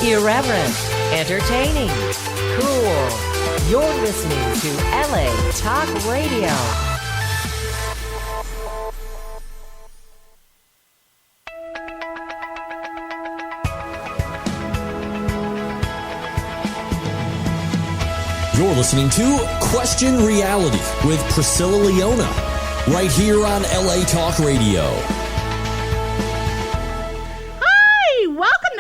Irreverent, entertaining, cool. You're listening to LA Talk Radio. You're listening to Question Reality with Priscilla Leona, right here on LA Talk Radio.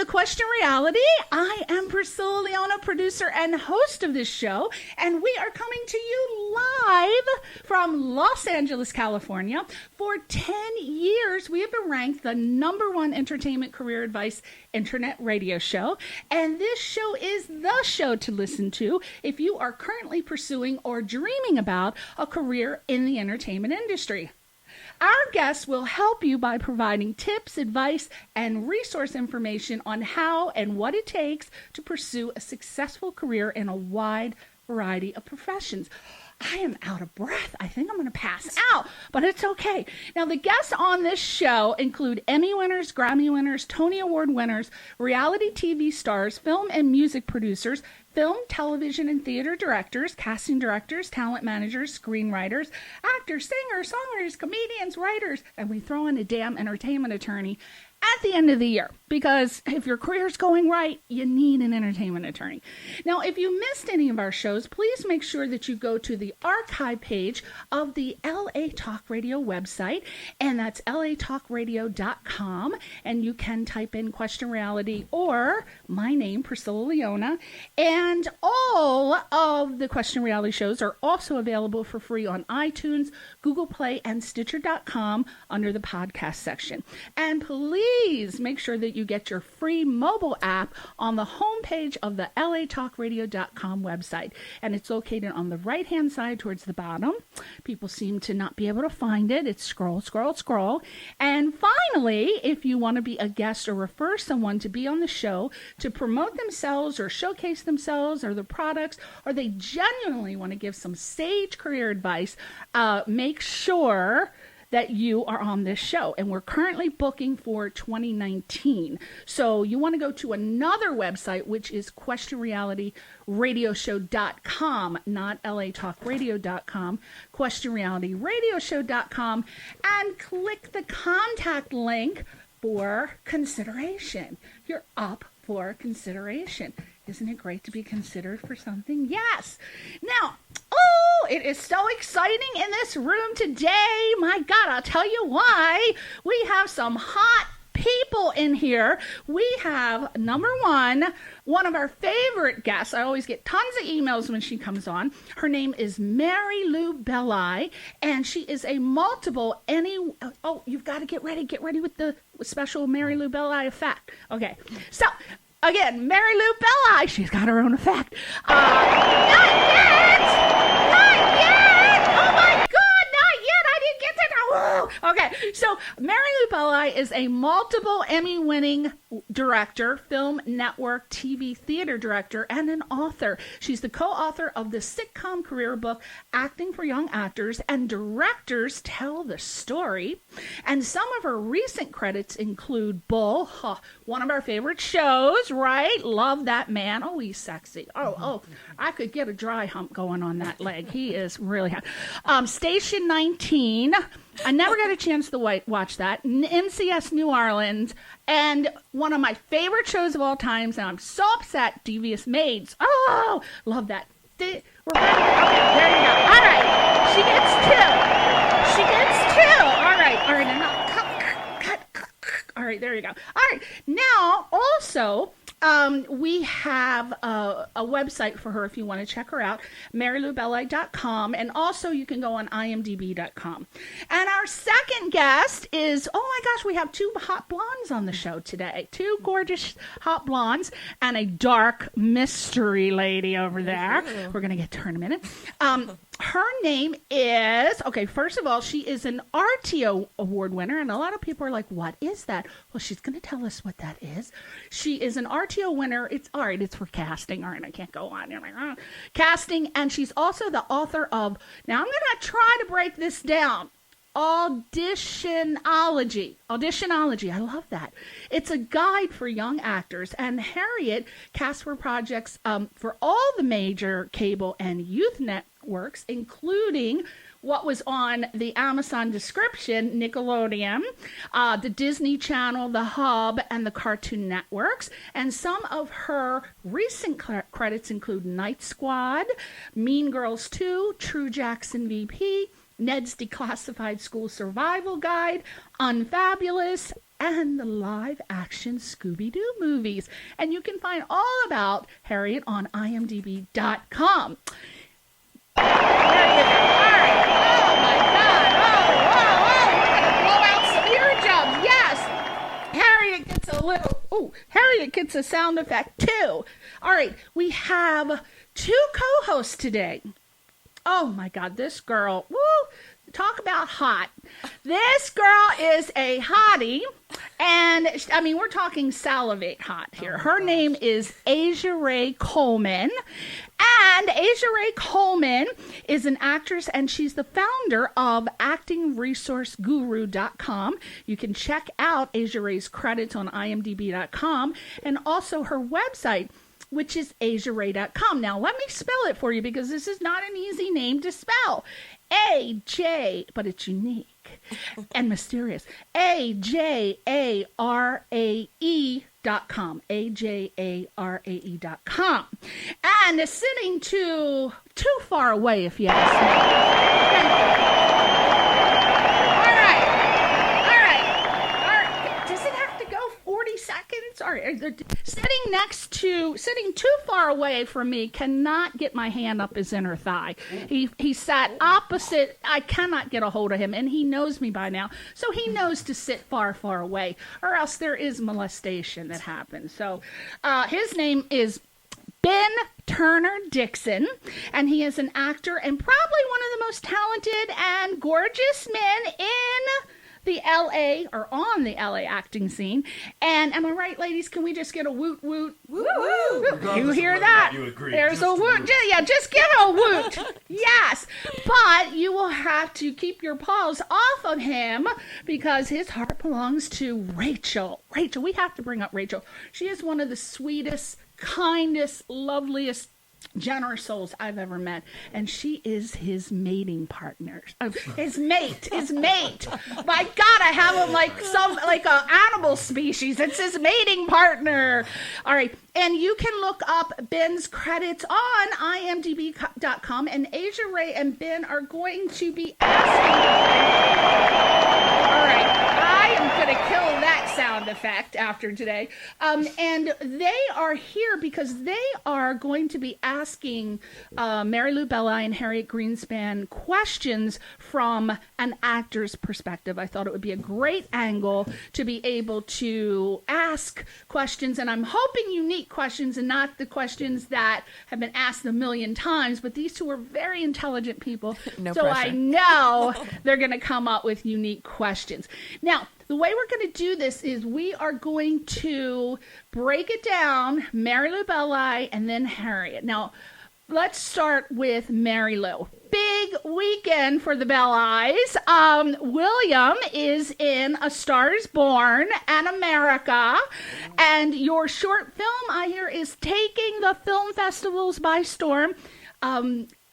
Question Reality. I am Priscilla Leona, producer and host of this show, and we are coming to you live from Los Angeles, California. For 10 years, we have been ranked the #1 entertainment career advice internet radio show, and this show is the show to listen to if you are currently pursuing or dreaming about a career in the entertainment industry. Our guests will help you by providing tips, advice, and resource information on how and what it takes to pursue a successful career in a wide variety of professions. I am out of breath. I think I'm going to pass out, but it's okay. Now, the guests on this show include Emmy winners, Grammy winners, Tony Award winners, reality TV stars, film and music producers, film, television, and theater directors, casting directors, talent managers, screenwriters, actors, singers, songwriters, comedians, writers, and we throw in a damn entertainment attorney at the end of the year, because if your career's going right, you need an entertainment attorney. Now, if you missed any of our shows, please make sure that you go to the archive page of the LA Talk Radio website, and that's latalkradio.com, and you can type in Question Reality or my name, Priscilla Leona, and all of the Question Reality shows are also available for free on iTunes, Google Play, and Stitcher.com under the podcast section. And please make sure that you get your free mobile app on the homepage of the latalkradio.com website. And it's located on the right-hand side towards the bottom. People seem to not be able to find it. It's scroll, scroll, scroll. And finally, if you want to be a guest or refer someone to be on the show to promote themselves or showcase themselves or their products, or they genuinely want to give some sage career advice, make sure that you are on this show. And we're currently booking for 2019. So you want to go to another website, which is questionrealityradioshow.com, not latalkradio.com, questionrealityradioshow.com, and click the contact link for consideration. You're up for consideration. Isn't it great to be considered for something? Yes. Now, it is so exciting in this room today. My God, I'll tell you why. We have some hot people in here. We have, number one of our favorite guests. I always get tons of emails when she comes on. Her name is Mary Lou Belli, and she is a multiple you've got to get ready with the special Mary Lou Belli effect. Okay, so again, Mary Lou Belli, she's got her own effect. Not yet! Not yet! Oh my God, not yet! I didn't get to that. Whoa. Okay, so Mary Lou Belli is a multiple Emmy-winning director, film, network, TV, theater director, and an author. She's the co-author of the sitcom career book, Acting for Young Actors, and Directors Tell the Story. And some of her recent credits include Bull, one of our favorite shows, right? Love that man. Oh, he's sexy. Oh, I could get a dry hump going on that leg. He is really hot. Station 19. I never got a chance to watch that. NCS New Orleans. And one of my favorite shows of all times, and I'm so upset, Devious Maids. Oh, love that. We're ready. Okay, there you go. All right. She gets two. All right. Enough. Cut. All right, there you go. All right. Now, also, we have a website for her if you want to check her out, maryloubelli.com, and also you can go on imdb.com. And our second guest is, oh my gosh, we have two hot blondes on the show today. Two gorgeous hot blondes and a dark mystery lady over there. We're going to get to her in a minute. Her name is, first of all, she is an Artio Award winner, and a lot of people are like, what is that? Well, she's going to tell us what that is. She is an Artio winner. It's for casting. All right, I can't go on. Casting, and she's also the author of, now I'm going to try to break this down. Auditionology. Auditionology. I love that. It's a guide for young actors, and Harriet casts for projects for all the major cable and youth networks, including what was on the Amazon description, Nickelodeon, the Disney Channel, the Hub, and the Cartoon Networks. And some of her recent credits include Night Squad, Mean Girls 2, True Jackson VP, Ned's Declassified School Survival Guide, Unfabulous, and the live-action Scooby-Doo movies. And you can find all about Harriet on imdb.com. There you go. All right. Oh, my God. Oh, we're going to blow out some eardrums. Yes. Harriet gets a sound effect, too. All right. We have 2 co-hosts today. Oh, my God. This girl. Woo. Talk about hot. This girl is a hottie. And, I mean, we're talking salivate hot here. Her name is Asia Ray Coleman. And Asia Ray Coleman is an actress, and she's the founder of actingresourceguru.com. You can check out Asia Ray's credits on imdb.com, and also her website, which is asiaray.com. Now, let me spell it for you, because this is not an easy name to spell. A-J, but it's unique and mysterious. AJARAE.com. AJARAE.com. And sitting too far away, if you ask me. Thank you. All right. Does it have to go 40 seconds? All right. Sitting too far away from me, cannot get my hand up his inner thigh. He sat opposite. I cannot get a hold of him, and he knows me by now, so he knows to sit far, far away, or else there is molestation that happens. So his name is Ben Turner Dixon, and he is an actor and probably one of the most talented and gorgeous men in the LA, or on the LA acting scene. And am I right, ladies? Can we just get a woot woot? Woot woot. You hear that? You agree. There's a woot. Yeah, just give it a woot. Yes. But you will have to keep your paws off of him, because his heart belongs to Rachel. Rachel, we have to bring up Rachel. She is one of the sweetest, kindest, loveliest, generous souls I've ever met, and she is his mating partner. His mate. My God, I have him like a animal species. It's his mating partner. All right, and you can look up Ben's credits on imdb.com, and Asia Ray and Ben are going to be asking. All right, I am going to kill that sound effect after today. And they are here because they are going to be asking Mary Lou Belli and Harriet Greenspan questions from an actor's perspective. I thought it would be a great angle to be able to ask questions, and I'm hoping unique questions and not the questions that have been asked a million times, but these two are very intelligent people. No so pressure. I know they're going to come up with unique questions. Now, the way we're going to do this is we are going to break it down, Mary Lou Belli and then Harriet. Now, let's start with Mary Lou. Big weekend for the Bellis. William is in A Star is Born and America. And your short film, I hear, is taking the film festivals by storm.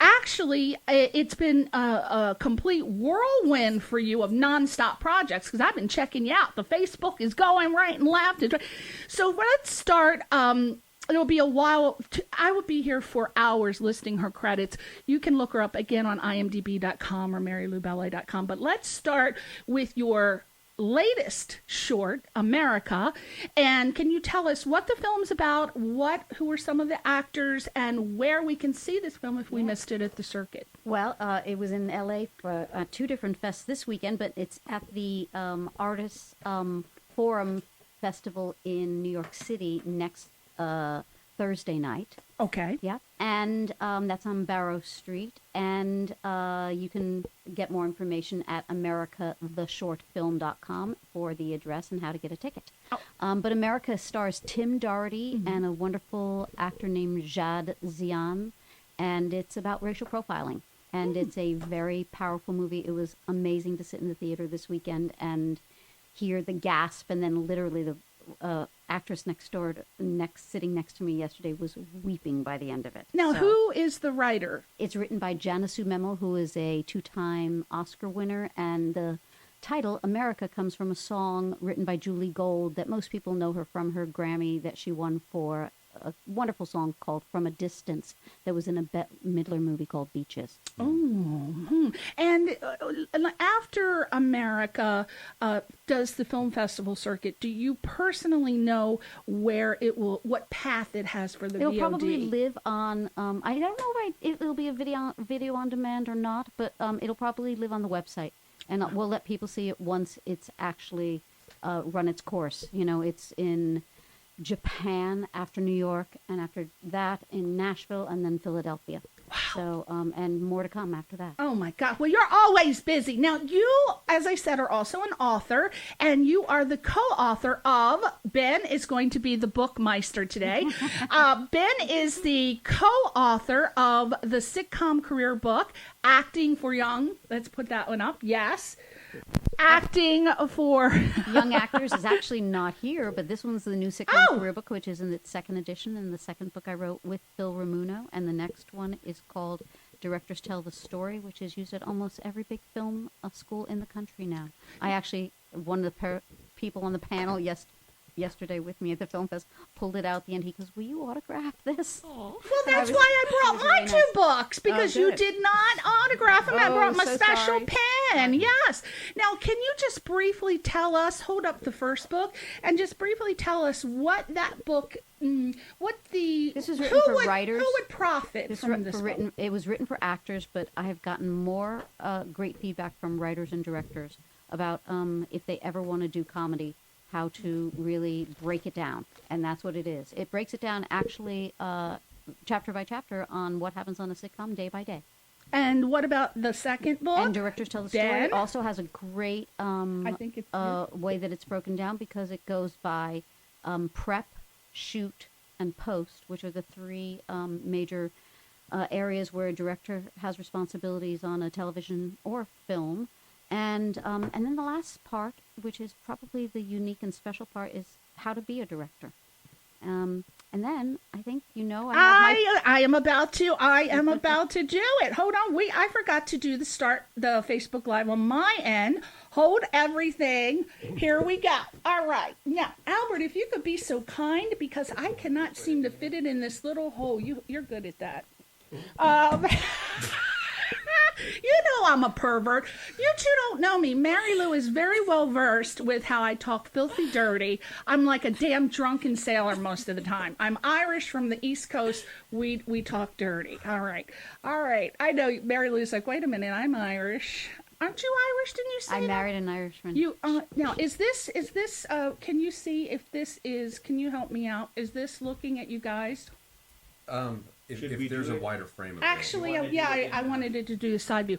Actually, it's been a complete whirlwind for you of nonstop projects, because I've been checking you out. The Facebook is going right and left. So let's start. It'll be a while. I will be here for hours listing her credits. You can look her up again on imdb.com or maryloubelli.com. But let's start with your latest short, America. And can you tell us what the film's about, who are some of the actors, and where we can see this film if we missed it at the circuit? Well, it was in L.A. for 2 different fests this weekend, but it's at the Artists Forum Festival in New York City next Thursday night. Okay. Yeah, and that's on Barrow Street, and you can get more information at americatheshortfilm.com for the address and how to get a ticket. Oh. But America stars Tim Doherty and a wonderful actor named Jad Zian, and it's about racial profiling. and it's a very powerful movie. It was amazing to sit in the theater this weekend and hear the gasp, and then literally the actress sitting next to me yesterday was weeping by the end of it. Now, who is the writer? It's written by Jana Sumemo, who is a 2-time Oscar winner, and the title, America, comes from a song written by Julie Gold that most people know her from her Grammy that she won for a wonderful song called From a Distance that was in a Bette Midler movie called Beaches. Oh, and after America does the film festival circuit, do you personally know what path it has for the VOD? It'll probably live on, I don't know if it'll be a video on demand or not, but it'll probably live on the website. And we'll let people see it once it's actually run its course. You know, it's in Japan after New York, and after that in Nashville, and then Philadelphia. Wow. So, and more to come after that. Oh, my God. Well, you're always busy. Now, you, as I said, are also an author, and you are the co-author of, Ben is going to be the bookmeister today. Ben is the co-author of the sitcom career book, Acting for Young. Let's put that one up. Yes. Acting for Young Actors is actually not here, but this one's the new sitcom career book, which is in its second edition, and the second book I wrote with Phil Ramuno, and the next one is called Directors Tell the Story, which is used at almost every big film school in the country now. I actually, one of the people on the panel yesterday with me at the film fest pulled it out at the end. He goes, "Will you autograph this?" Well, that's why I brought my two books, because you did not autograph them. I brought my special pen. Yes. Now, can you just briefly tell us, hold up the first book, and just briefly tell us what that book, This is written for writers. Who would profit from this book? It was written for actors, but I have gotten more great feedback from writers and directors about if they ever want to do comedy, how to really break it down. And that's what it is. It breaks it down actually chapter by chapter on what happens on a sitcom day by day. And what about the second book? And Directors Tell the Story. It also has a great I think it's way that it's broken down, because it goes by prep, shoot, and post, which are the three major areas where a director has responsibilities on a television or film. And then the last part, which is probably the unique and special part, is how to be a director. And then I think I am about to do it. Hold on, I forgot to do the Facebook Live on my end. Hold everything. Here we go. All right. Now, Albert, if you could be so kind, because I cannot seem to fit it in this little hole. You're good at that. You know I'm a pervert. You two don't know me. Mary Lou is very well versed with how I talk filthy dirty. I'm like a damn drunken sailor most of the time. I'm Irish from the East Coast. We talk dirty. All right. I know Mary Lou's like, wait a minute, I'm Irish. Aren't you Irish? Didn't you say I married an Irishman. You now is this can you see if this is, can you help me out? Is this looking at you guys? If there's a wider frame of actually, I wanted it to do a side view.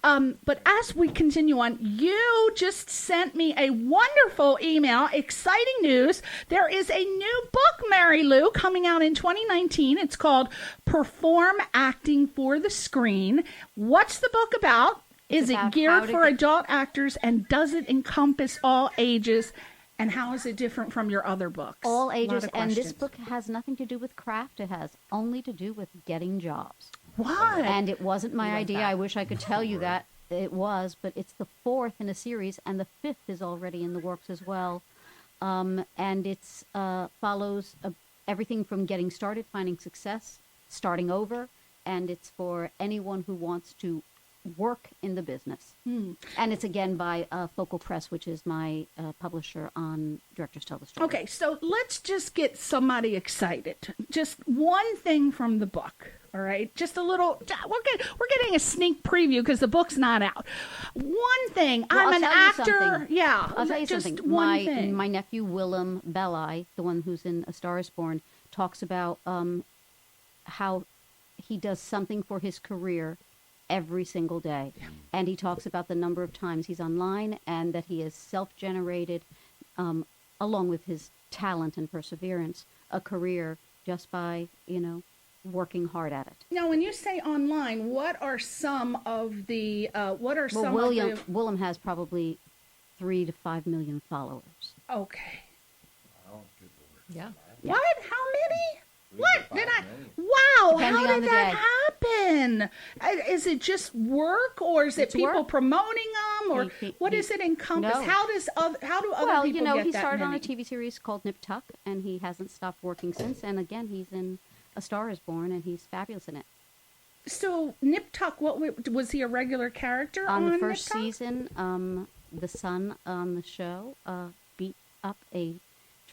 But as we continue on, you just sent me a wonderful email. Exciting news. There is a new book, Mary Lou, coming out in 2019. It's called Perform Acting for the Screen. What's the book about? Is it geared for adult actors, and does it encompass all ages? And how is it different from your other books? All ages, and this book has nothing to do with craft. It has only to do with getting jobs. What? And it wasn't my idea. I wish I could tell you that it was, but it's the fourth in a series, and the fifth is already in the works as well. And it's follows everything from getting started, finding success, starting over, and it's for anyone who wants to work in the business. And it's again by Focal Press, which is my publisher on Directors Tell the Story. Okay, so let's just get somebody excited. Just one thing from the book, all right? Just a little, we're getting a sneak preview because the book's not out. One thing, well, I'm an actor. Yeah, I'll tell you just something. One thing. My nephew Willem Belli, the one who's in A Star Is Born, talks about how he does something for his career every single day. And he talks about the number of times he's online, and that he has self-generated, along with his talent and perseverance, a career just by, working hard at it. Now, when you say online, what are some of the Willem has probably 3 to 5 million followers. Okay. Oh, good Lord. Yeah. What? How many? What did I? Wow! Depending How on did the that day. happen? Is it just work, or is it It's people work. promoting them, or what he- does it encompass? no. How do other Well, people get he that started on many? a TV series called Nip Tuck, and he hasn't stopped working since. And again, he's in A Star Is Born, and he's fabulous in it. So Nip Tuck, was he a regular character On the Nip first Tuck? season, the son on the show beat up a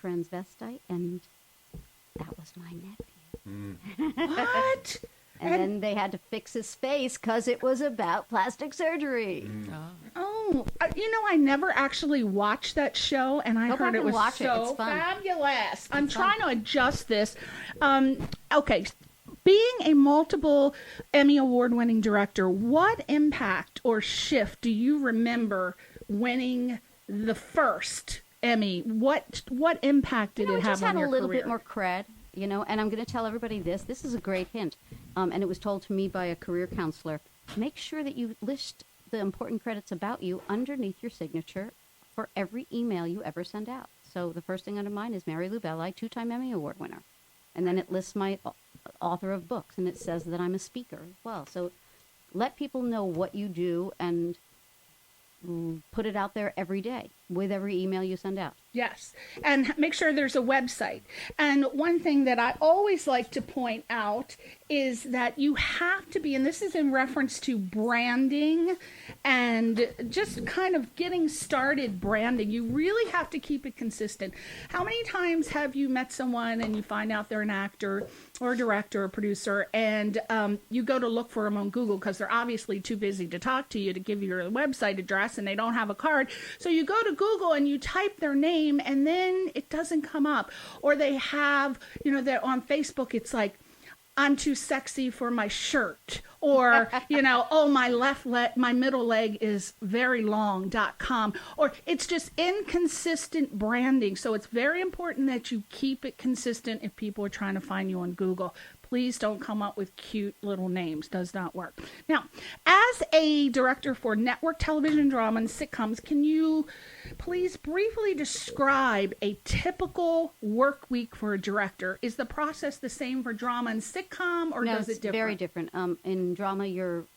transvestite, and that was my nephew. What? And then they had to fix his face because it was about plastic surgery. Oh, I never actually watched that show, and I Go heard back it and was watch it. so It's fun. fabulous. I'm It's trying fun. to adjust this. Okay, being a multiple Emmy Award-winning director, what impact or shift do you remember winning the first Emmy? What impact did We it have just on had your a little career? bit more cred, and I'm going to tell everybody this. This is a great hint, and it was told to me by a career counselor. Make sure that you list the important credits about you underneath your signature for every email you ever send out. So the first thing under mine is Mary Lou Belli, 2-time Emmy Award winner. And then it lists my author of books, and it says that I'm a speaker as well. So let people know what you do and put it out there every day with every email you send out. Yes, and make sure there's a website. And one thing that I always like to point out is that you have to be, and this is in reference to branding and just kind of getting started branding. You really have to keep it consistent. How many times have you met someone and you find out they're an actor or a director or producer, and you go to look for them on Google because they're obviously too busy to talk to you to give you your website address, and they don't have a card. So you go to Google and you type their name, and then it doesn't come up. Or they have, they're on Facebook, it's like, I'm too sexy for my shirt, or, oh, my middle leg is very long.com, or it's just inconsistent branding. So it's very important that you keep it consistent if people are trying to find you on Google. Please don't come up with cute little names. Does not work. Now, as a director for network television drama and sitcoms, can you please briefly describe a typical work week for a director? Is the process the same for drama and sitcom, or No, does it it's differ? very different. In drama, you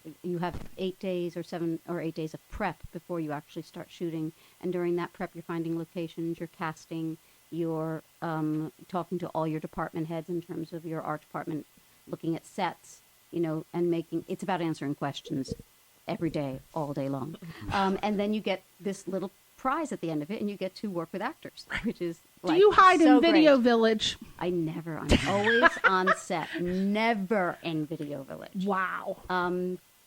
have 8 days or 7 or 8 days of prep before you actually start shooting, and during that prep, you're finding locations, you're casting, you're talking to all your department heads in terms of your art department, looking at sets, and it's about answering questions every day, all day long. And then you get this little prize at the end of it, and you get to work with actors, which is Do you hide so in Video great. Village? I'm always on set, never in Video Village. Wow.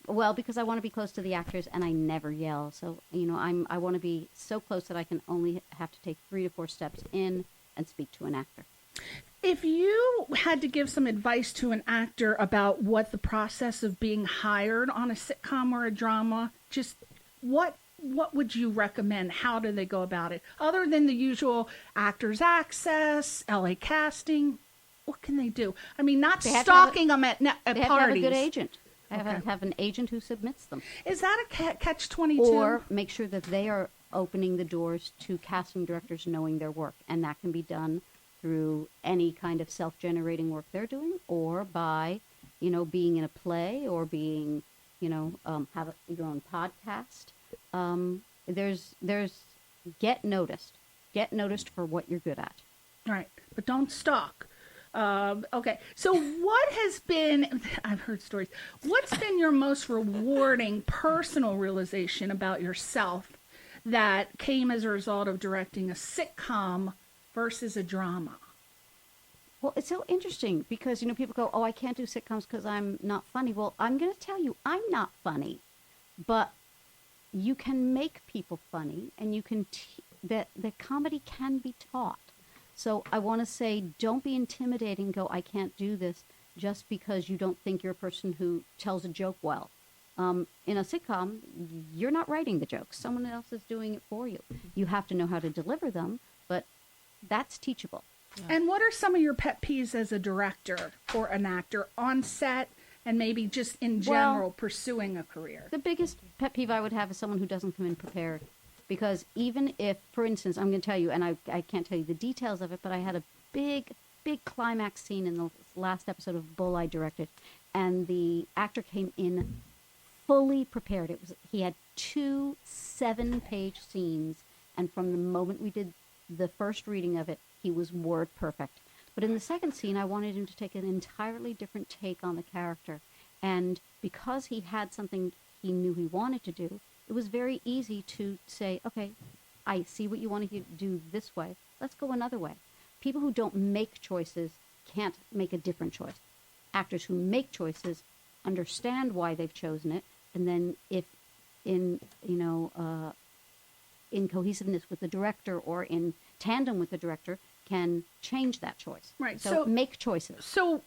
Well, because I want to be close to the actors, and I never yell. So, I want to be so close that I can only have to take 3 to 4 steps in and speak to an actor. If you had to give some advice to an actor about what the process of being hired on a sitcom or a drama, just what would you recommend? How do they go about it? Other than the usual Actors Access, LA Casting, what can they do? I mean, not stalking them at They parties. have to have a good agent. Okay. Have an agent who submits them. Is that a catch-22? Or make sure that they are opening the doors to casting directors knowing their work. And that can be done through any kind of self-generating work they're doing, or by, being in a play, or being, have your own podcast. There's get noticed. Get noticed for what you're good at. Right, but don't stalk. Okay, so what has been, I've heard stories, what's been your most rewarding personal realization about yourself that came as a result of directing a sitcom versus a drama? Well, it's so interesting because, people go, oh, I can't do sitcoms because I'm not funny. Well, I'm going to tell you, I'm not funny, but you can make people funny, and you can, that comedy can be taught. So I want to say, don't be intimidating, go, I can't do this, just because you don't think you're a person who tells a joke well. In a sitcom, you're not writing the jokes. Someone else is doing it for you. You have to know how to deliver them, but that's teachable. And what are some of your pet peeves as a director or an actor on set and maybe just in general pursuing a career? The biggest pet peeve I would have is someone who doesn't come in prepared. Because even if, for instance, I'm going to tell you, and I can't tell you the details of it, but I had a big climax scene in the last episode of Bull I directed, and the actor came in fully prepared. He had 2 7-page scenes, and from the moment we did the first reading of it, he was word perfect. But in the second scene, I wanted him to take an entirely different take on the character. And because he had something he knew he wanted to do, it was very easy to say, okay, I see what you want to do this way. Let's go another way. People who don't make choices can't make a different choice. Actors who make choices understand why they've chosen it, and then if in cohesiveness with the director or in tandem with the director, can change that choice. Right. So make choices. So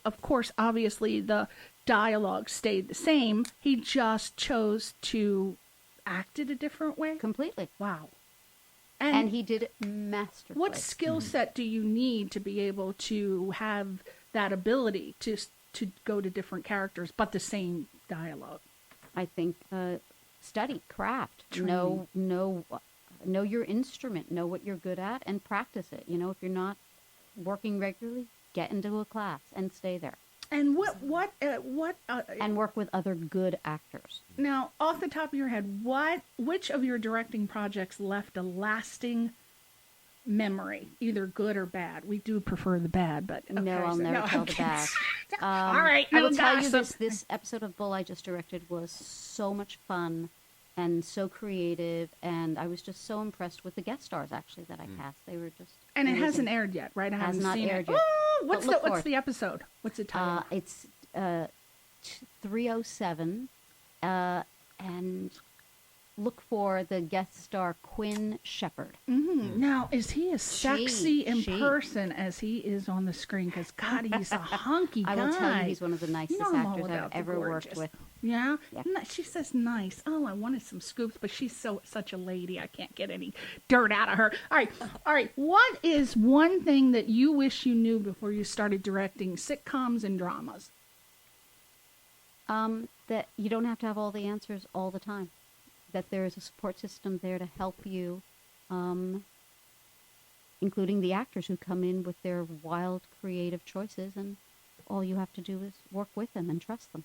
of course, obviously, the dialogue stayed the same. He just chose to act it a different way. Completely. Wow. And he did it masterfully. What skill set do you need to be able to have that ability to go to different characters, but the same dialogue? I think study, craft, Training. know your instrument, know what you're good at, and practice it. If you're not working regularly, get into a class and stay there. And And work with other good actors. now, off the top of your head, which of your directing projects left a lasting memory, either good or bad? We do prefer the bad, but okay, No, I'll never tell the bad. All right, I will no tell you gossip. this episode of Bull I just directed was so much fun and so creative, and I was just so impressed with the guest stars actually that I cast. They were just And it amazing. hasn't aired yet, right? I Has haven't not seen aired it. yet. Oh, But look for what's it. the episode? What's the title? It's 307, and look for the guest star Quinn Shepard. Now, is he as sexy in she. person as he is on the screen? Because, God, he's a hunky guy. I will tell you, he's one of the nicest know I'm all actors I've about the ever worked gorgeous. with. Yeah? Yeah. She says nice. Oh, I wanted some scoops, but she's such a lady. I can't get any dirt out of her. All right. What is one thing that you wish you knew before you started directing sitcoms and dramas? That you don't have to have all the answers all the time. That there is a support system there to help you, including the actors who come in with their wild, creative choices, and all you have to do is work with them and trust them.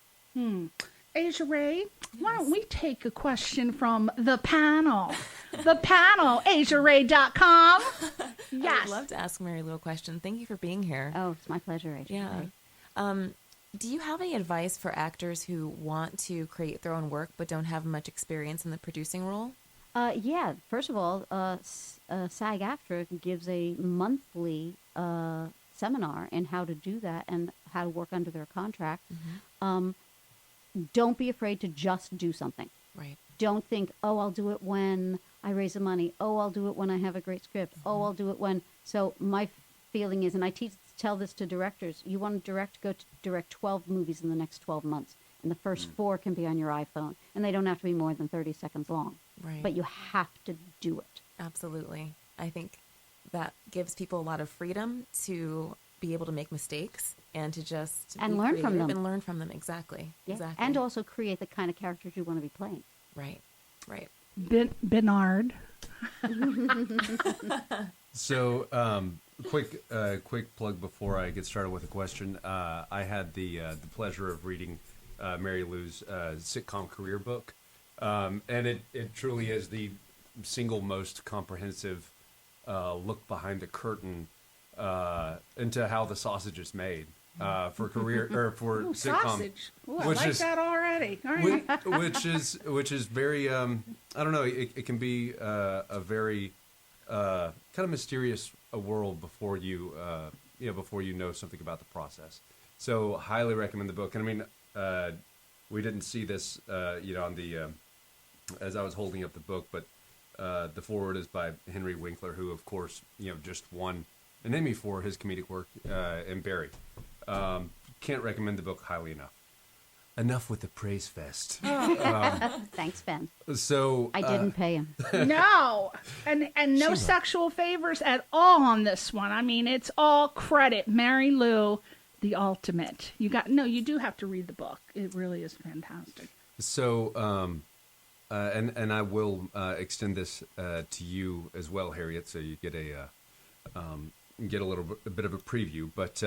Asia Ray, why don't we take a question from the panel? The panel, AsiaRay.com. I Yes. would love to ask Mary Lou a question. Thank you for being here. Oh, it's my pleasure, Rachel. Yeah. Do you have any advice for actors who want to create their own work but don't have much experience in the producing role? Yeah. First of all, SAG-AFTRA gives a monthly seminar in how to do that and how to work under their contract. Don't be afraid to just do something. Right. Don't think, oh, I'll do it when I raise the money. Oh, I'll do it when I have a great script. Oh, I'll do it when. So my feeling is, and I tell this to directors, you want to direct, go to direct 12 movies in the next 12 months. And the first 4 can be on your iPhone. And they don't have to be more than 30 seconds long. Right. But you have to do it. Absolutely. I think that gives people a lot of freedom to be able to make mistakes and to just And be learn from creative them. And learn from them. Exactly. Yeah. Exactly. And also create the kind of characters you want to be playing. Right. Right. Bernard. So, quick plug before I get started with a question. I had the pleasure of reading Mary Lou's sitcom career book, and it truly is the single most comprehensive look behind the curtain into how the sausage is made for career or for Ooh, sitcom, sausage. Ooh, I like that already. All right. which is very I don't know. It can be a very kind of mysterious world before you before you know something about the process. So highly recommend the book. And I mean, we didn't see this on the as I was holding up the book, but the foreword is by Henry Winkler, who of course just won an Emmy for his comedic work in Barry. Can't recommend the book highly enough. enough with the praise fest. Thanks, Ben. So I didn't pay him. No, and no sexual favors at all on this one. I mean, it's all credit. Mary Lou, the ultimate. You do have to read the book. It really is fantastic. So, and I will extend this to you as well, Harriet, so you get a bit of a preview. But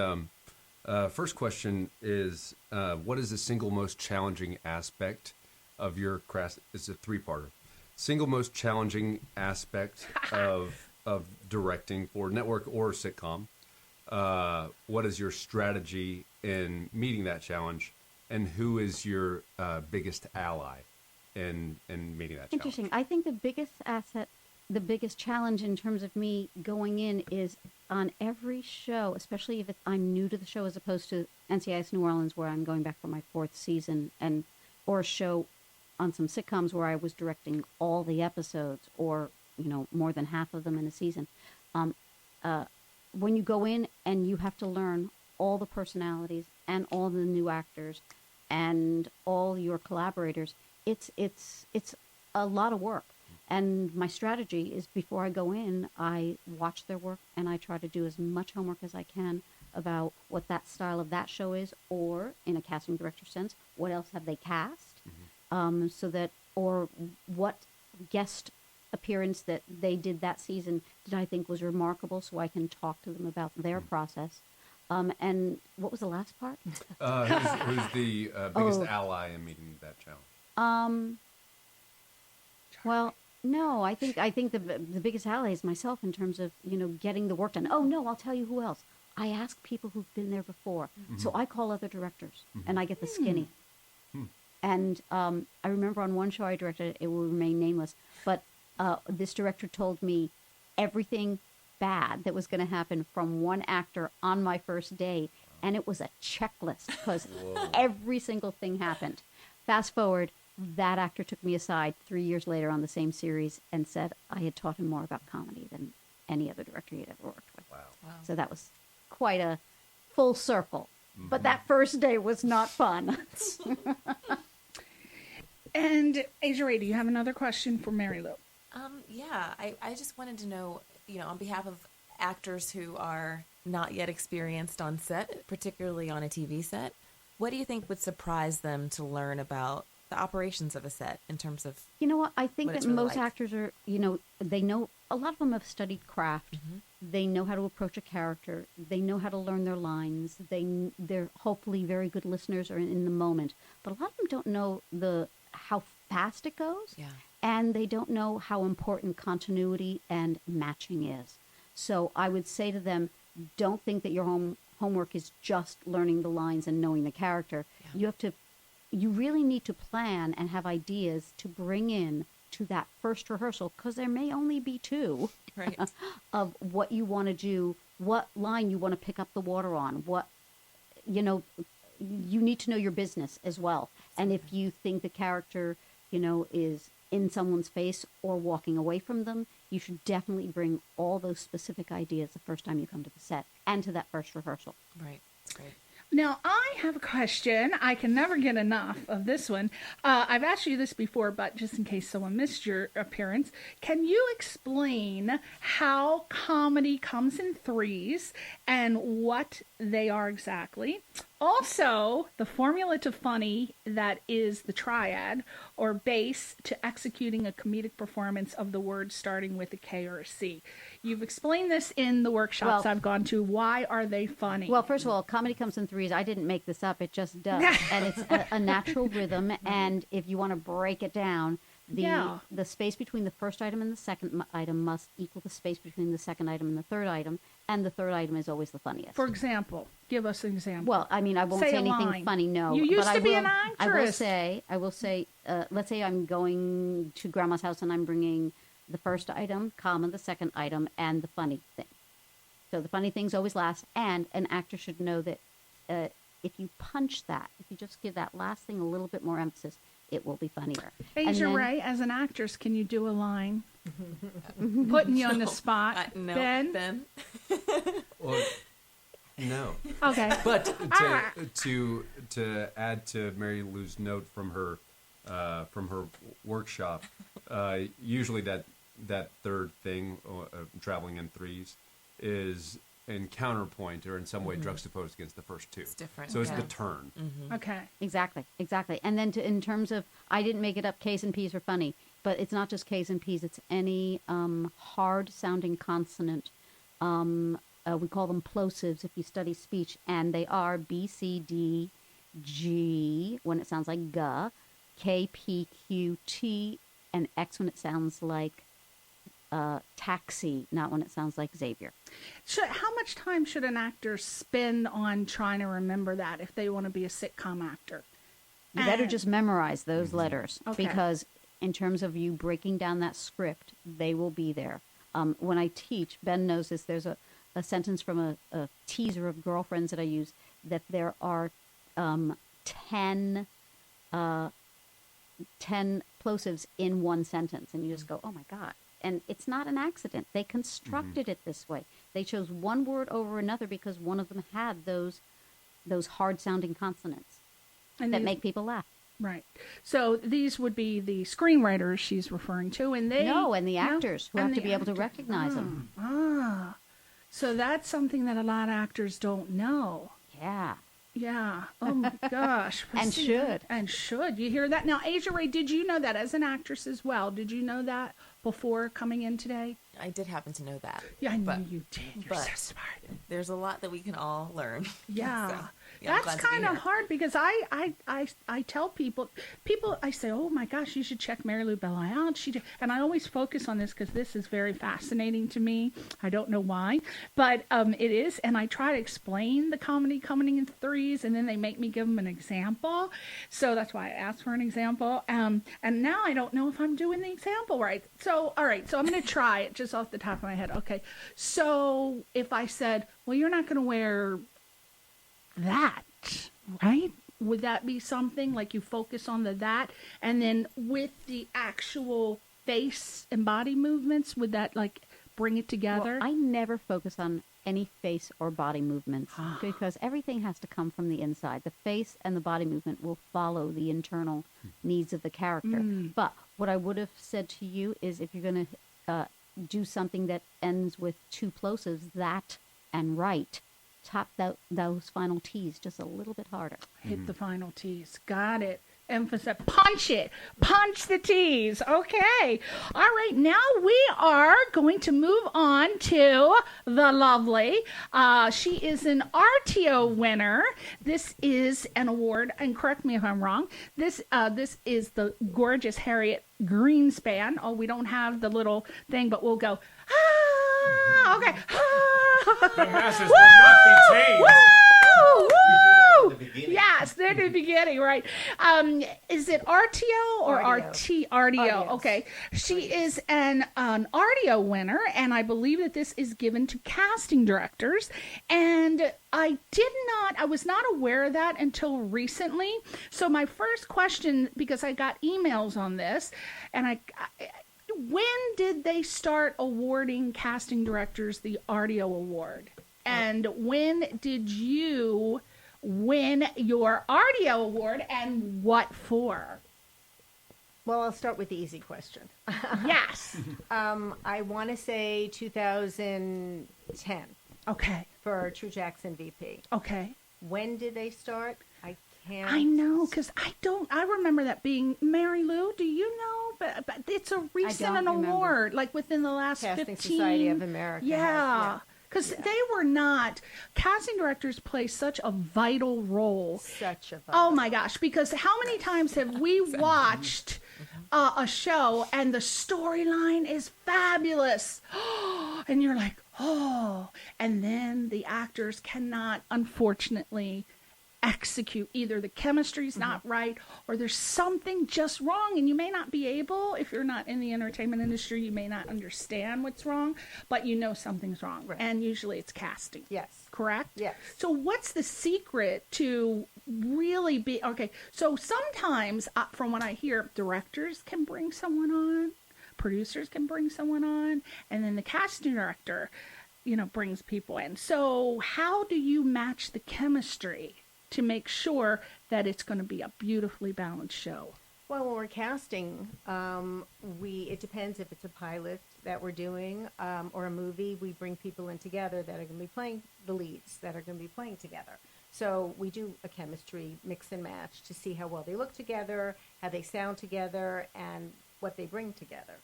first question is, what is the single most challenging aspect of your craft? It's a three-parter. Single most challenging aspect of directing for network or sitcom. What is your strategy in meeting that challenge, and who is your biggest ally in meeting that challenge? Interesting. I think the biggest challenge in terms of me going in is on every show, especially if I'm new to the show as opposed to NCIS New Orleans, where I'm going back for my 4th season, or a show on some sitcoms where I was directing all the episodes, or more than half of them in a season. When you go in and you have to learn all the personalities and all the new actors and all your collaborators, it's a lot of work. And my strategy is, before I go in, I watch their work and I try to do as much homework as I can about what that style of that show is, or in a casting director sense, what else have they cast, so that, or what guest appearance that they did that season did I think was remarkable, so I can talk to them about their process. And what was the last part? Who's the biggest ally in meeting that challenge? Well, no, I think the biggest ally is myself in terms of getting the work done. Oh no, I'll tell you who else. I ask people who've been there before, so I call other directors and I get the skinny. And I remember on one show I directed, it will remain nameless, but this director told me everything bad that was going to happen from one actor on my first day, and it was a checklist because every single thing happened. Fast forward, that actor took me aside 3 years later on the same series and said I had taught him more about comedy than any other director he had ever worked with. Wow. So that was quite a full circle. But that first day was not fun. And Asia Ray, do you have another question for Mary Lou? Yeah, I just wanted to know, on behalf of actors who are not yet experienced on set, particularly on a TV set, what do you think would surprise them to learn about the operations of a set in terms of... You know what? I think what that it's really most like? actors are, they know, a lot of them have studied craft. They know how to approach a character. They know how to learn their lines. They're hopefully very good listeners or in the moment. But a lot of them don't know how fast it goes. Yeah. And they don't know how important continuity and matching is. So I would say to them, don't think that your homework is just learning the lines and knowing the character. Yeah. You really need to plan and have ideas to bring in to that first rehearsal, because there may only be 2 Right. of what you want to do, what line you want to pick up the water on, you need to know your business as well. And if you think the character, is in someone's face or walking away from them, you should definitely bring all those specific ideas the first time you come to the set and to that first rehearsal. Right. That's great. Now, I have a question. I can never get enough of this one. I've asked you this before, but just in case someone missed your appearance, can you explain how comedy comes in threes and what they are exactly? Also, the formula to funny that is the triad or base to executing a comedic performance of the word starting with a K or a C. You've explained this in the workshops I've gone to. Why are they funny? Well, first of all, comedy comes in threes. I didn't make this up. It just does. And it's a natural rhythm. And if you want to break it down, the space between the first item and the second item must equal the space between the second item and the third item. And the third item is always the funniest. For example, give us an example. Well, I mean, I won't say anything line. funny, no. You used but to be an actress. I will say, let's say I'm going to Grandma's house and I'm bringing the first item, comma, the second item, and the funny thing. So the funny thing's always last, and an actor should know that if you punch that, if you just give that last thing a little bit more emphasis, it will be funnier. Asia Ray, as an actress, can you do a line? Putting you on the spot. No, Ben? Well, no. Okay. But to to add to Mary Lou's note from her workshop, usually that third thing, traveling in threes, is in counterpoint or in some way juxtaposed against the first two. It's different. So it's the turn. Okay. Exactly. And then in terms of, I didn't make it up, K's and P's are funny, but it's not just K's and P's, it's any hard-sounding consonant. We call them plosives if you study speech, and they are B, C, D, G, when it sounds like G, K, P, Q, T, and X when it sounds like taxi, not when it sounds like Xavier. How much time should an actor spend on trying to remember that if they want to be a sitcom actor? You better just memorize those letters, Okay. because in terms of you breaking down that script, they will be there. When I teach, Ben knows this, there's a sentence from a teaser of Girlfriends that I use, that there are 10 plosives in one sentence, and you just go, oh my God. And it's not an accident. They constructed it this way. They chose one word over another because one of them had those hard-sounding consonants And that these- make people laugh. Right. So these would be the screenwriters she's referring to, and they And the actors who and have to the be able to actors. recognize them. So that's something that a lot of actors don't know. Yeah. Yeah. Oh my gosh. And should. And should. You hear that? Now, Asia Ray, did you know that as an actress as well? Did you know that before coming in today? I did happen to know that. Yeah, I knew but you did. You're so but- smart. There's a lot that we can all learn. Yeah. So, yeah, I'm That's glad to be kind of here. hard because I tell people, I say, oh my gosh, you should check Mary Lou Belli out. And I always focus on this because this is very fascinating to me. I don't know why, but it is. And I try to explain the comedy coming in threes, and then they make me give them an example. So that's why I asked for an example. And now I don't know if I'm doing the example right. So, all right. So I'm going to try it just off the top of my head. Okay. So if I said, well, you're not going to wear that, right? Would that be something like you focus on that, and then with the actual face and body movements, would that like bring it together? Well, I never focus on any face or body movements because everything has to come from the inside. The face and the body movement will follow the internal needs of the character. But what I would have said to you is, if you're going to do something that ends with two plosives, that and right, top those final T's just a little bit harder. Hit the final T's. Got it. Emphasize. Punch it. Punch the T's. Okay. All right. Now we are going to move on to the lovely. She is an Artio winner. This is an award, and correct me if I'm wrong. This is the gorgeous Harriet Greenspan. Oh, we don't have the little thing, but we'll go. Okay. The masses will not be tamed. Woo! Woo! at the beginning. Yes, they're at the beginning, right? Is it Artio or Artio. Artio? Artios. Okay. She is an Artio winner, and I believe that this is given to casting directors. And I was not aware of that until recently. So my first question, because I got emails on this, and when did they start awarding casting directors the Artio Award? And when did you win your Artio Award, and what for? Well, I'll start with the easy question. Yes. I want to say 2010 Okay. for True Jackson VP. Okay. When did they start? I can't. I know, because I remember that being, Mary Lou, do you know? But it's a recent don't remember. award, like within the last Casting 15. Society of America has, Yeah. yeah. Because they were not, casting directors play such a vital role. Such a Oh my gosh, because how many times have we watched a show and the storyline is fabulous? And you're like, oh, and then the actors cannot, unfortunately, execute. Either the chemistry's not right or there's something just wrong, and you may not be able, if you're not in the entertainment industry, you may not understand what's wrong, but you know something's wrong. Right. And usually it's casting. Yes. Correct? Yes. So what's the secret to really be, okay, so sometimes from what I hear, directors can bring someone on, producers can bring someone on, and then the casting director, brings people in. So how do you match the chemistry to make sure that it's going to be a beautifully balanced show? Well, when we're casting, it depends if it's a pilot that we're doing or a movie. We bring people in together that are going to be playing the leads, that are going to be playing together. So we do a chemistry mix and match to see how well they look together, how they sound together, and what they bring together.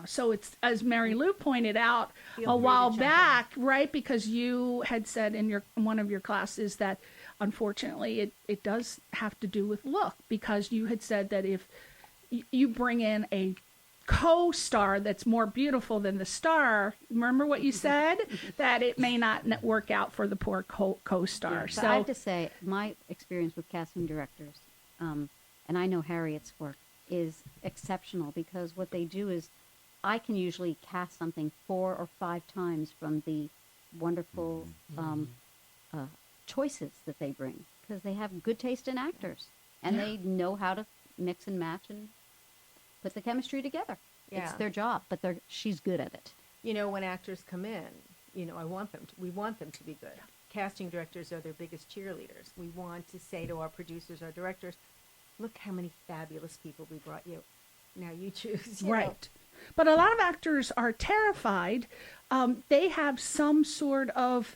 So it's, as Mary Lou pointed out Feel a free while to jump back, right? Because you had said in one of your classes that unfortunately it does have to do with look, because you had said that if you bring in a co-star that's more beautiful than the star, remember what you said? That it may not work out for the poor co-star. So I have to say, my experience with casting directors, and I know Harriet's work, is exceptional, because what they do is I can usually cast something 4 or 5 times from the wonderful choices that they bring, because they have good taste in actors and they know how to mix and match and put the chemistry together. Yeah. It's their job, but she's good at it. When actors come in, we want them to be good. Casting directors are their biggest cheerleaders. We want to say to our producers, our directors, look how many fabulous people we brought you. Now you choose. Right. But a lot of actors are terrified. They have some sort of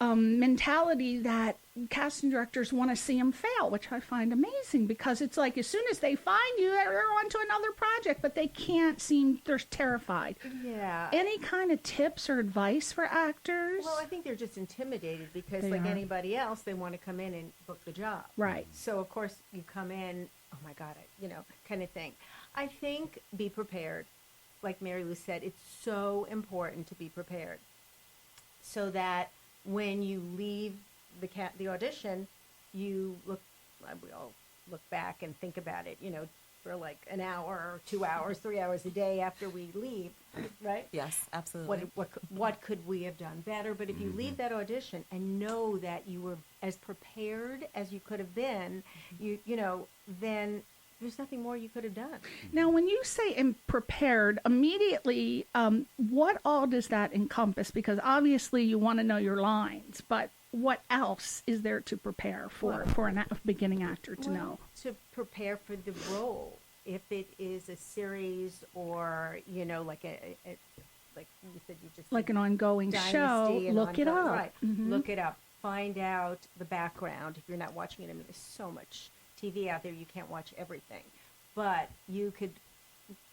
mentality that casting directors want to see them fail, which I find amazing, because it's like as soon as they find you, they're on to another project, but they can't seem, they're terrified. Yeah. Any kind of tips or advice for actors? Well, I think they're just intimidated because, They like are. anybody else, they want to come in and book the job. Right. So, of course, you come in, oh my God, kind of thing. I think be prepared. Like Mary Lou said, it's so important to be prepared so that when you leave the audition, we all look back and think about it, for like an hour or 2 hours, 3 hours a day after we leave, right? Yes, absolutely. What could we have done better? But if you leave that audition and know that you were as prepared as you could have been, then there's nothing more you could have done. Now, when you say prepared, immediately, what all does that encompass? Because obviously you want to know your lines, but what else is there to prepare for a beginning actor to know? To prepare for the role. If it is a series or, like like you said, you just Like an ongoing show, Dynasty, look it up. Right. Mhm. Look it up. Find out the background. If you're not watching it, there's so much TV out there, you can't watch everything. But you could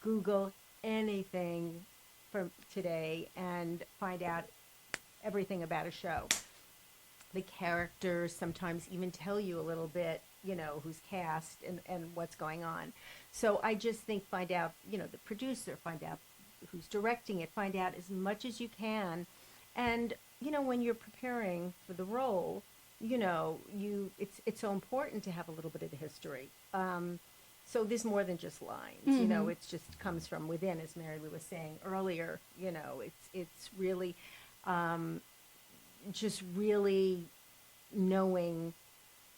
Google anything from today and find out everything about a show. The characters sometimes even tell you a little bit, who's cast and what's going on. So I just think find out, the producer, find out who's directing it, find out as much as you can. And, when you're preparing for the role, it's so important to have a little bit of the history. So there's more than just lines, it just comes from within, as Mary Lou was saying earlier. It's really just really knowing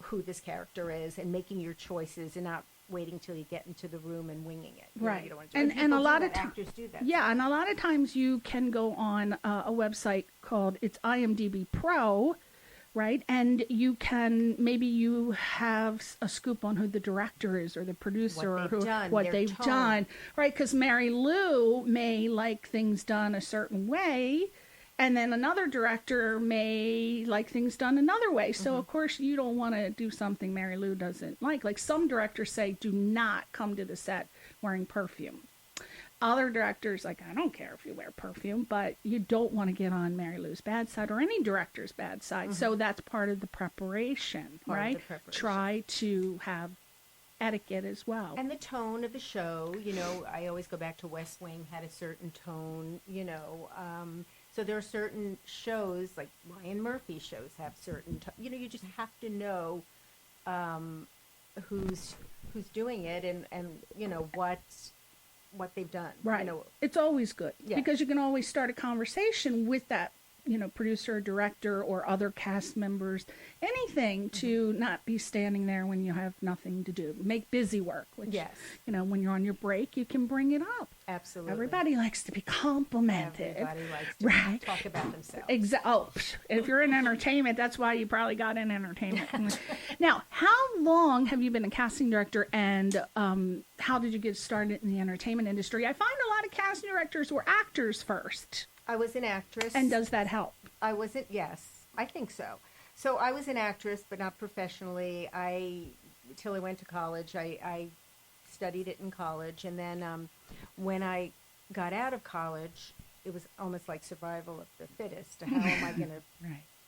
who this character is and making your choices and not waiting till you get into the room and winging it. Right. You don't want to do it. And a lot of actors do that. Yeah, and a lot of times you can go on a website called IMDb Pro, right? And maybe you have a scoop on who the director is or the producer what they've done, right? Because Mary Lou may like things done a certain way, and then another director may like things done another way. So, of course, you don't want to do something Mary Lou doesn't like. Like some directors say, do not come to the set wearing perfume. Other directors, I don't care if you wear perfume, but you don't want to get on Mary Lou's bad side or any director's bad side. So that's part of the preparation, right? Try to have etiquette as well. And the tone of the show, I always go back to West Wing, had a certain tone, so there are certain shows, like Ryan Murphy shows have certain, you just have to know who's doing it and what they've done. Right. It's always good because you can always start a conversation with that producer or director or other cast members, anything to not be standing there when you have nothing to do. Make busy work, which, Yes. When you're on your break, you can bring it up. Absolutely. Everybody likes to be complimented. Everybody likes to talk about themselves. If you're in entertainment, that's why you probably got in entertainment. Now, how long have you been a casting director, and how did you get started in the entertainment industry? I find a lot of casting directors were actors first. I was an actress. And does that help? Yes, I think so. So I was an actress, but not professionally. Till I went to college, I studied it in college. And then when I got out of college, it was almost like survival of the fittest. How am I going to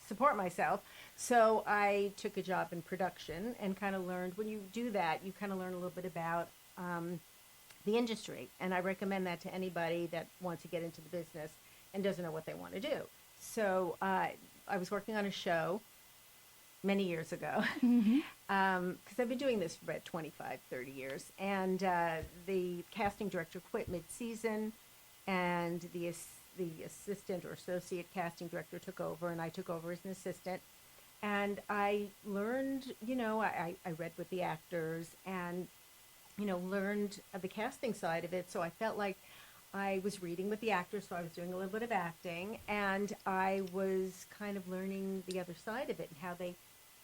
support myself? So I took a job in production and kind of learned, when you do that, you kind of learn a little bit about the industry. And I recommend that to anybody that wants to get into the business and doesn't know what they want to do. So I was working on a show many years ago, because I've been doing this for about 25, 30 years. And the casting director quit mid-season, and the assistant or associate casting director took over, and I took over as an assistant. And I learned, I read with the actors and, learned the casting side of it. So I felt like I was reading with the actors, so I was doing a little bit of acting, and I was kind of learning the other side of it and how they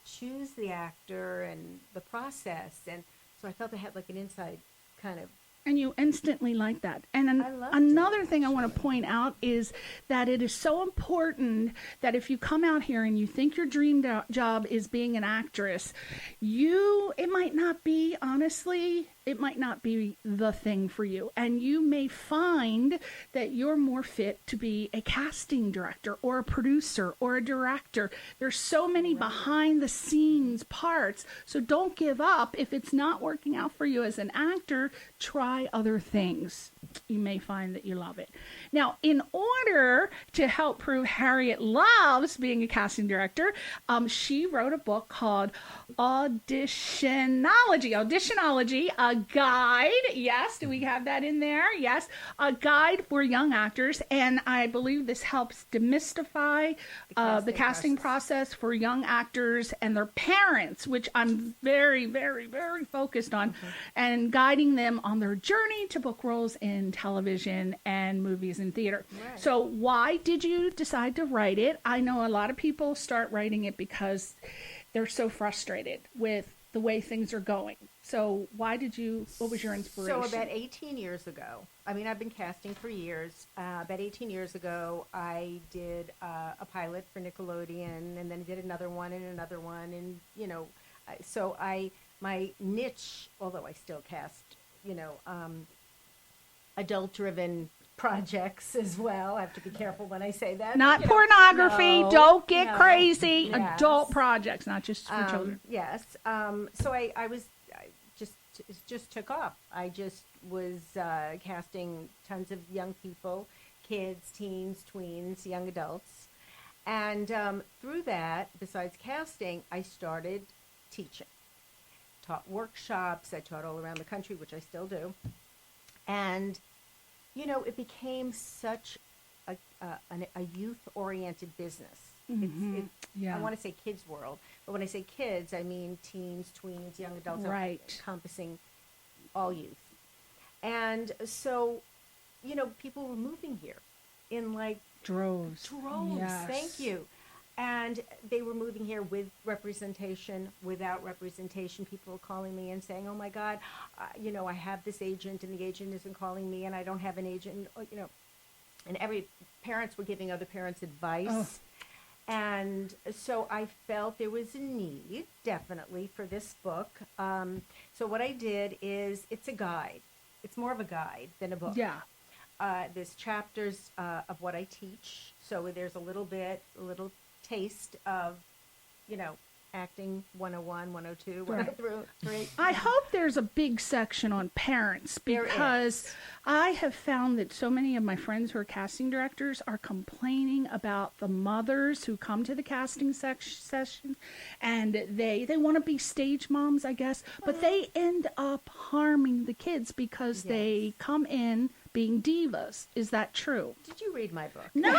choose the actor and the process. And so I felt I had like an inside kind of. And you instantly like that. And another thing I want to point out is that it is so important that if you come out here and you think your dream job is being an actress, it might not be, honestly, it might not be the thing for you. And you may find that you're more fit to be a casting director or a producer or a director. There's so many behind the scenes parts. So don't give up. If it's not working out for you as an actor, try other things. You may find that you love it. Now, in order to help prove Harriet loves being a casting director, she wrote a book called Auditionology, a guide. Yes, do we have that in there? Yes, a guide for young actors. And I believe this helps demystify the casting process for young actors and their parents, which I'm very, very, very focused on, and guiding them on their journey to book roles in television and movies and theater. Right. So why did you decide to write it? I know a lot of people start writing it because they're so frustrated with the way things are going. So what was your inspiration? So about 18 years ago, I've been casting for years. About 18 years ago, I did a pilot for Nickelodeon, and then I did another one. And, so my niche, although I still cast, adult-driven projects as well. I have to be careful when I say that. Not pornography. No, don't get crazy. Yes. Adult projects, not just for children. Yes. So I just took off. I just was casting tons of young people, kids, teens, tweens, young adults. And through that, besides casting, I started teaching. Taught workshops. I taught all around the country, which I still do. And it became such a youth-oriented business. I want to say kids' world, but when I say kids, I mean teens, tweens, young adults, encompassing all youth. And so, people were moving here in like droves. Yes. Thank you. And they were moving here with representation, without representation. People were calling me and saying, oh, my God, I have this agent, and the agent isn't calling me, and I don't have an agent, and parents were giving other parents advice. Oh. And so I felt there was a need, definitely, for this book. So what I did is it's a guide. It's more of a guide than a book. Yeah. There's chapters of what I teach. So there's a little taste of, acting 101, 102, 103. I hope there's a big section on parents, because I have found that so many of my friends who are casting directors are complaining about the mothers who come to the casting session, and they want to be stage moms, I guess, but they end up harming the kids because they come in being divas. Is that true? Did you read my book? No,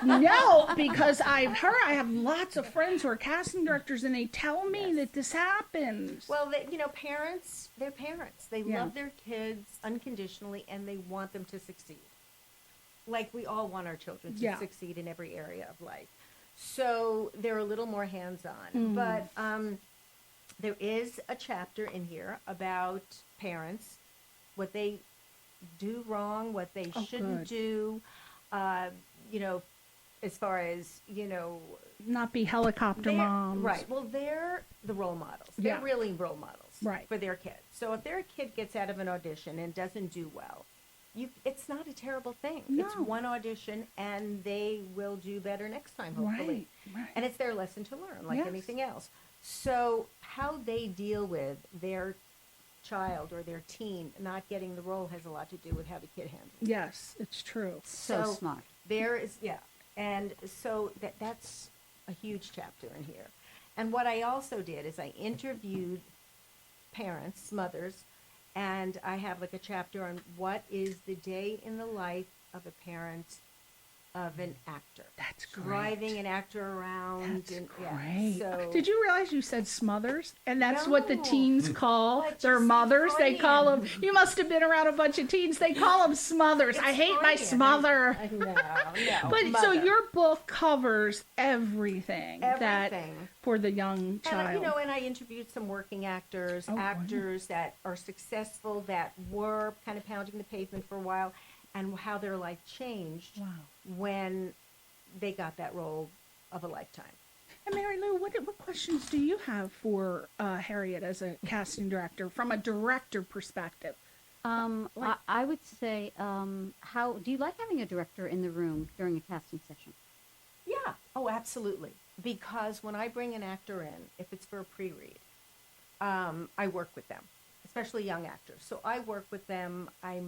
no, because I have lots of friends who are casting directors, and they tell me that this happens. Well, parents, they're parents. They love their kids unconditionally, and they want them to succeed. Like we all want our children to succeed in every area of life. So they're a little more hands-on. But there is a chapter in here about parents, what they do wrong, what they shouldn't do, as far as, not be helicopter moms. Right. Well, they're the role models. They're really role models for their kids. So if their kid gets out of an audition and doesn't do well, it's not a terrible thing. No. It's one audition, and they will do better next time, hopefully. Right. And it's their lesson to learn, like anything else. So how they deal with their child or their teen not getting the role has a lot to do with how the kid handles it. Yes, it's true. So smart. There is, and so that's a huge chapter in here. And what I also did is I interviewed parents, mothers, and I have like a chapter on what is the day in the life of a parent of an actor. That's great. Driving an actor around. That's great. So, did you realize you said smothers? And that's what the No. teens call their just mothers. They call them, Freudian. you must have been around a bunch of teens. They call them smothers. I hate my Freudian. smother. No. But so mother. your book covers everything, that Everything. for the young child. And I interviewed some working actors, Oh, actors that are successful, that were kind of pounding the pavement for a while, and how their life changed when they got that role of a lifetime. And Mary Lou, what questions do you have for Harriet as a casting director from a director perspective? I would say, how do you like having a director in the room during a casting session? Yeah. Oh, absolutely. Because when I bring an actor in, if it's for a pre-read, I work with them, especially young actors. So I work with them. I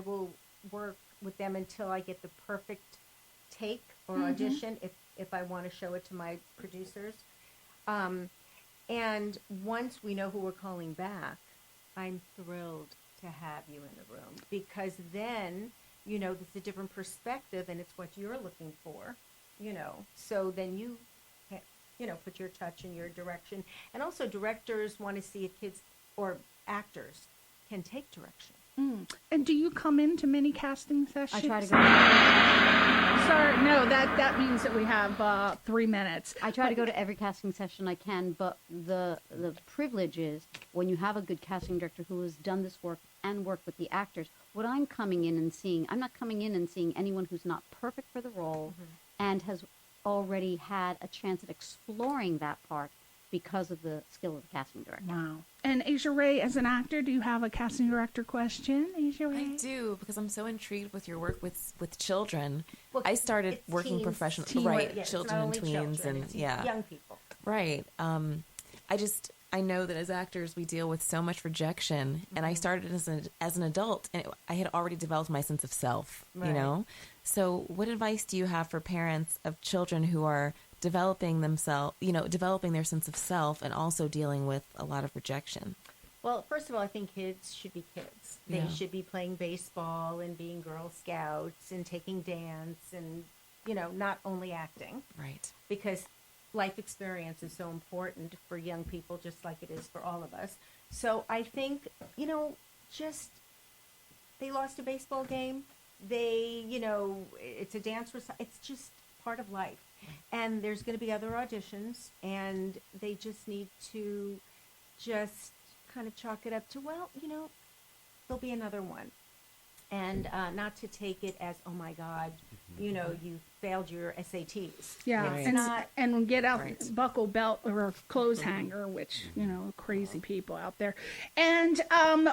will work with them until I get the perfect take or audition if I want to show it to my producers. And once we know who we're calling back, I'm thrilled to have you in the room, because then, it's a different perspective and it's what you're looking for, so then you put your touch and your direction. And also directors want to see if kids or actors can take direction. And do you come into many casting sessions? I try to go. Sorry, no, that means that we have 3 minutes. I try to go to every casting session I can, but the privilege is when you have a good casting director who has done this work and worked with the actors. What I'm coming in and seeing, I'm not coming in and seeing anyone who's not perfect for the role and has already had a chance at exploring that part because of the skill of the casting director. Wow. And Asia Ray, as an actor, do you have a casting director question, Asia Ray? I do, because I'm so intrigued with your work with children. Well, I started it's working teens. professionally, right? Yes, Children not and only tweens, children, and it's yeah, young people. right. I know that as actors we deal with so much rejection, and I started as an adult, and I had already developed my sense of self. Right. So what advice do you have for parents of children who are developing themselves, developing their sense of self, and also dealing with a lot of rejection? Well, first of all, I think kids should be kids. They Yeah. should be playing baseball and being Girl Scouts and taking dance and, not only acting. Right. Because life experience is so important for young people, just like it is for all of us. So I think, just they lost a baseball game. They, it's a dance recital. It's just part of life. And there's going to be other auditions, and they just need to just kind of chalk it up to, there'll be another one. And not to take it as, oh my God, you failed your SATs. Yeah, Right. and get out Right. buckle belt or a clothes hanger, which crazy people out there. And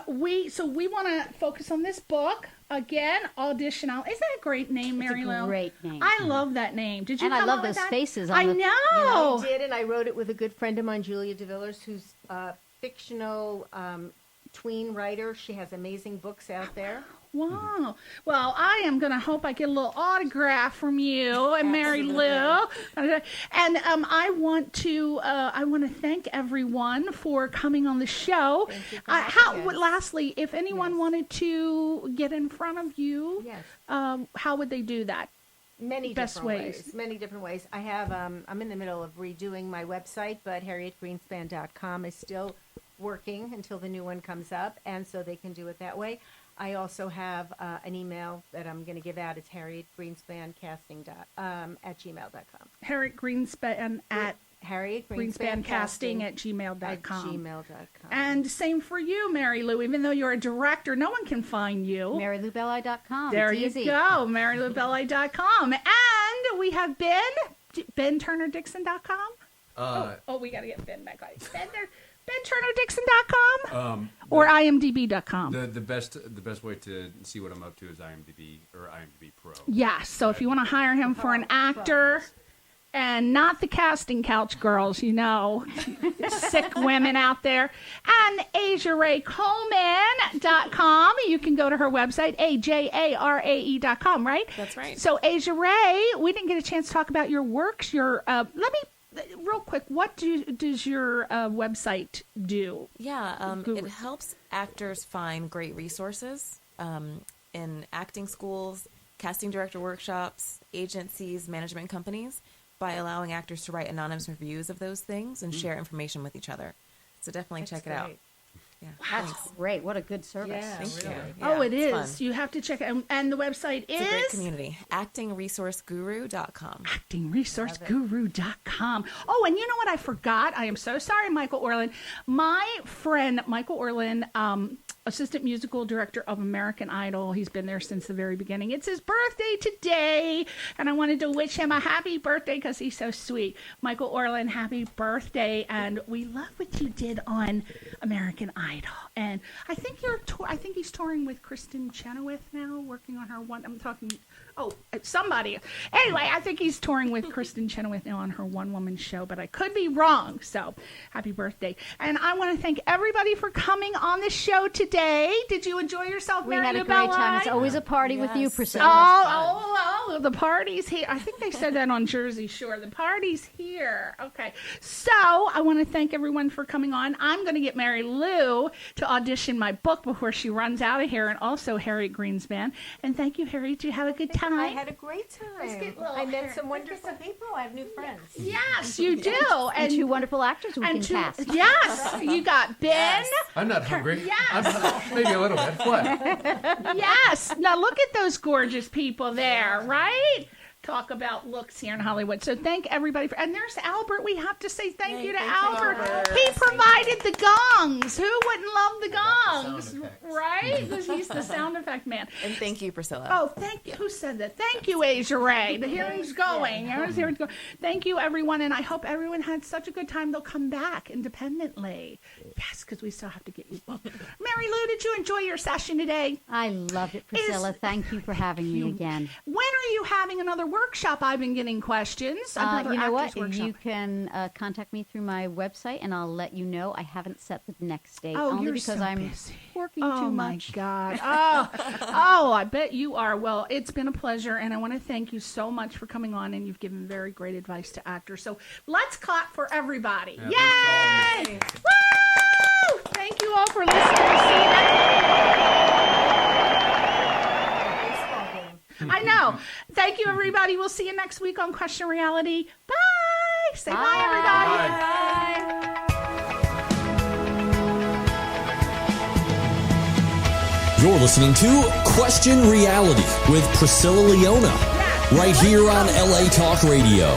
we want to focus on this book again. Auditionology. Isn't that a great name, Mary Lou? Great name. I love that name. Did you? And I come love up with those that? faces. I know. I did, and I wrote it with a good friend of mine, Julia DeVillers, who's a fictional tween writer. She has amazing books out there. Wow. Well, I am going to hope I get a little autograph from you and Mary Lou. And I want to thank everyone for coming on the show. Lastly, if anyone wanted to get in front of you, how would they do that? Many different ways. I have, I'm in the middle of redoing my website, but harrietgreenspan.com is still working until the new one comes up, and so they can do it that way. I also have an email that I'm going to give out. It's harrietgreenspancasting at gmail.com. Harriet Greenspan at harrietgreenspancasting at gmail.com. gmail.com. And same for you, Mary Lou. Even though you're a director, no one can find you. MaryLouBelli.com. There it's you easy. go, MaryLouBelli.com. And we have BenTurnerDixon.com. We got to get Ben back on. BenTurnerDixon.com or IMDb.com. The best way to see what I'm up to is IMDb or IMDb Pro. Yes. So if you want to hire him for an actor, and not the casting couch girls, sick women out there, and AsiaRayColeman.com. You can go to her website, AJARAE.com, right? That's right. So Asia Ray, we didn't get a chance to talk about your works. Real quick, what does your website do? Yeah, it helps actors find great resources in acting schools, casting director workshops, agencies, management companies, by allowing actors to write anonymous reviews of those things and share information with each other. So definitely check it out. Yeah, That's great. What a good service. Yeah, Thank you. Yeah, it is. Fun. You have to check it. And the website It's a great community. ActingResourceGuru.com. ActingResourceGuru.com. Oh, and you know what I forgot? I am so sorry, Michael Orland. My friend, Michael Orland, assistant musical director of American Idol. He's been there since the very beginning. It's his birthday today, and I wanted to wish him a happy birthday because he's so sweet. Michael Orland, happy birthday, and we love what you did on American Idol. And I think he's touring with Kristen Chenoweth now, working on her one. I'm talking. Oh, somebody. Anyway, I think he's touring with Kristen Chenoweth now on her one-woman show, but I could be wrong. So, happy birthday. And I want to thank everybody for coming on the show today. Did you enjoy yourself, We Mary had a Lou great Belli? time. It's always a party with you, Yes. Priscilla. Oh, the party's here. I think they said that on Jersey Shore. The party's here. Okay. So, I want to thank everyone for coming on. I'm going to get Mary Lou to audition my book before she runs out of here, and also Harriet Greenspan. And thank you, Harriet. Did you have a good time? I had a great time. get little I met hair. some wonderful people. I have new friends. Yes, you do. And two wonderful actors we can cast. Yes, you got Ben. I'm not hungry. Yes. Maybe a little bit. What? Yes. Now look at those gorgeous people there, right? Talk about looks here in Hollywood. So thank everybody and there's Albert. We have to say thank you to Albert. He provided the gongs. Who wouldn't love the gongs, right? Because he's the sound effect man. And thank you, Priscilla. Oh, thank you. Who said that? Thank you, Asia Ray. The hearing's going. Thank you, everyone, and I hope everyone had such a good time they'll come back independently. Yes, because we still have to get you booked. Mary Lou, did you enjoy your session today? I loved it, Priscilla. Thank you for having me again. When are you having another workshop? I've been getting questions. Another You know what? actors workshop. You can contact me through my website, and I'll let you know. I haven't set the next date, Oh, only you're because so I'm busy. working Oh too my much. God. Oh, I bet you are. Well, it's been a pleasure, and I want to thank you so much for coming on, and you've given very great advice to actors. So let's clap for everybody. Yeah, Yay! Woo! Thank you all for listening. See you next I know. Thank you, everybody. We'll see you next week on Question Reality. Bye. Say bye, everybody. You're listening to Question Reality with Priscilla Leona, right here on LA Talk Radio.